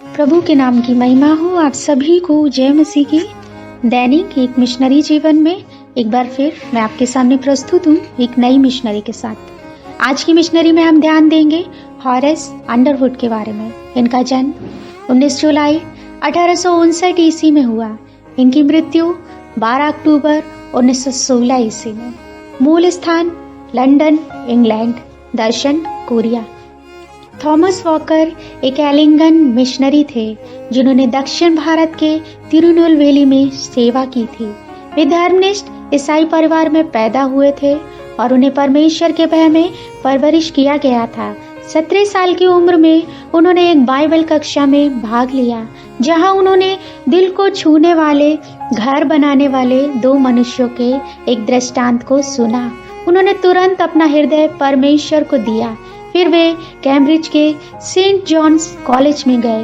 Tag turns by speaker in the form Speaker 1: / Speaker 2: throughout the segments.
Speaker 1: प्रभु के नाम की महिमा हो। आप सभी को जय मसीह की। दैनिक एक मिशनरी जीवन में एक बार फिर मैं आपके सामने प्रस्तुत हूँ एक नई मिशनरी के साथ। आज की मिशनरी में हम ध्यान देंगे हॉरेस अंडरवुड के बारे में। इनका जन्म 19 जुलाई 1859 ईस्वी में हुआ। इनकी मृत्यु 12 अक्टूबर 1916 ईस्वी में। मूल स्थान लंदन, इंग्लैंड। दर्शन कोरिया। थॉमस वॉकर एक एलिंगन मिशनरी थे जिन्होंने दक्षिण भारत के तिरुनेलवेली में सेवा की थी। वे धर्मनिष्ठ ईसाई परिवार में पैदा हुए थे और उन्हें परमेश्वर के भय में परवरिश किया गया था। 17 साल की उम्र में उन्होंने एक बाइबल कक्षा में भाग लिया जहां उन्होंने दिल को छूने वाले घर बनाने वाले 2 मनुष्यों के एक दृष्टांत को सुना। उन्होंने तुरंत अपना हृदय परमेश्वर को दिया। फिर वे कैम्ब्रिज के सेंट जॉन्स कॉलेज में गए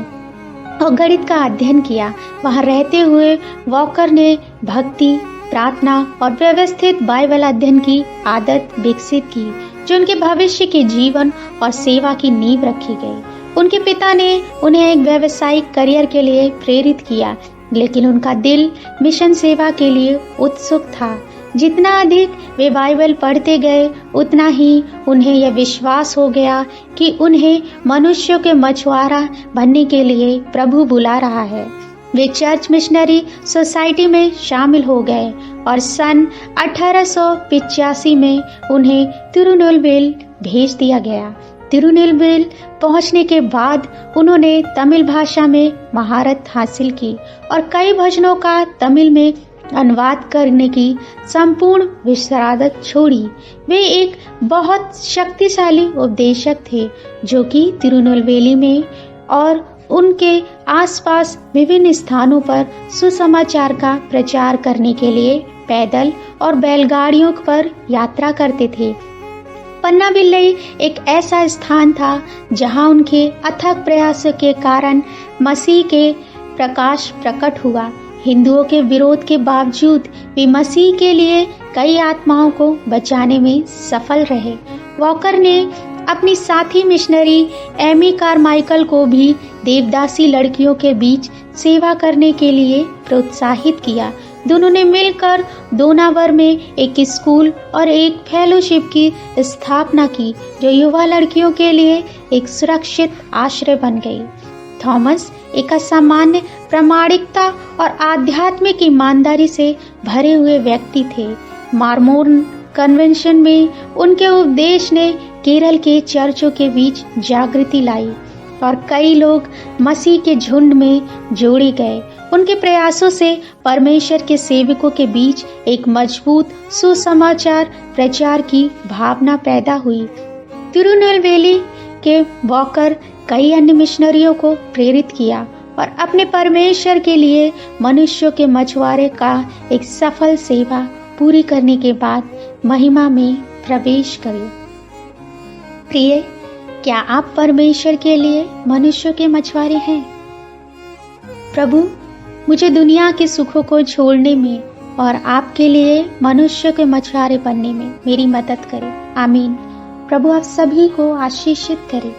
Speaker 1: और गणित का अध्ययन किया। वहां रहते हुए वॉकर ने भक्ति, प्रार्थना और व्यवस्थित बाइबल अध्ययन की आदत विकसित की जो उनके भविष्य के जीवन और सेवा की नींव रखी गई। उनके पिता ने उन्हें एक व्यावसायिक करियर के लिए प्रेरित किया, लेकिन उनका दिल मिशन सेवा के लिए उत्सुक था। जितना अधिक वे बाइबल पढ़ते गए उतना ही उन्हें यह विश्वास हो गया कि उन्हें मनुष्यों के मछुआरा बनने के लिए प्रभु बुला रहा है। वे चर्च मिशनरी सोसाइटी में शामिल हो गए और सन 1885 में उन्हें तिरुनेलवेली भेज दिया गया। तिरुनेलवेली पहुंचने के बाद उन्होंने तमिल भाषा में महारत हासिल की और कई भजनों का तमिल में अनुवाद करने की संपूर्ण विशारद छोड़ी। वे एक बहुत शक्तिशाली उपदेशक थे जो कि तिरुनेलवेली में और उनके आसपास विभिन्न स्थानों पर सुसमाचार का प्रचार करने के लिए पैदल और बैलगाड़ियों पर यात्रा करते थे। पन्ना बिल्लई एक ऐसा स्थान था जहां उनके अथक प्रयासों के कारण मसीह के प्रकाश प्रकट हुआ। हिंदुओं के विरोध के बावजूद वे मसीह के लिए कई आत्माओं को बचाने में सफल रहे। वॉकर ने अपनी साथी मिशनरी एमी कारमाइकल को भी देवदासी लड़कियों के बीच सेवा करने के लिए प्रोत्साहित किया। दोनों ने मिलकर दोनावर में एक स्कूल और एक फेलोशिप की स्थापना की जो युवा लड़कियों के लिए एक सुरक्षित आश्रय बन गई। थॉमस एक असामान्य प्रामाणिकता और आध्यात्मिक ईमानदारी से भरे हुए व्यक्ति थे। मार्मोन कन्वेंशन में उनके उपदेश ने केरल के चर्चों के बीच जागृति लाई और कई लोग मसीह के झुंड में जोड़े गए। उनके प्रयासों से परमेश्वर के सेवकों के बीच एक मजबूत सुसमाचार प्रचार की भावना पैदा हुई। तिरुनेलवेली के वॉकर कई अन्य मिशनरियों को प्रेरित किया और अपने परमेश्वर के लिए मनुष्यों के मछुआरे का एक सफल सेवा पूरी करने के बाद महिमा में प्रवेश करे। प्रिय, क्या आप परमेश्वर के लिए मनुष्यों के मछुआरे हैं? प्रभु मुझे दुनिया के सुखों को छोड़ने में और आपके लिए मनुष्य के मछुआरे बनने में मेरी मदद करें। आमीन। प्रभु आप सभी को आशीषित करे।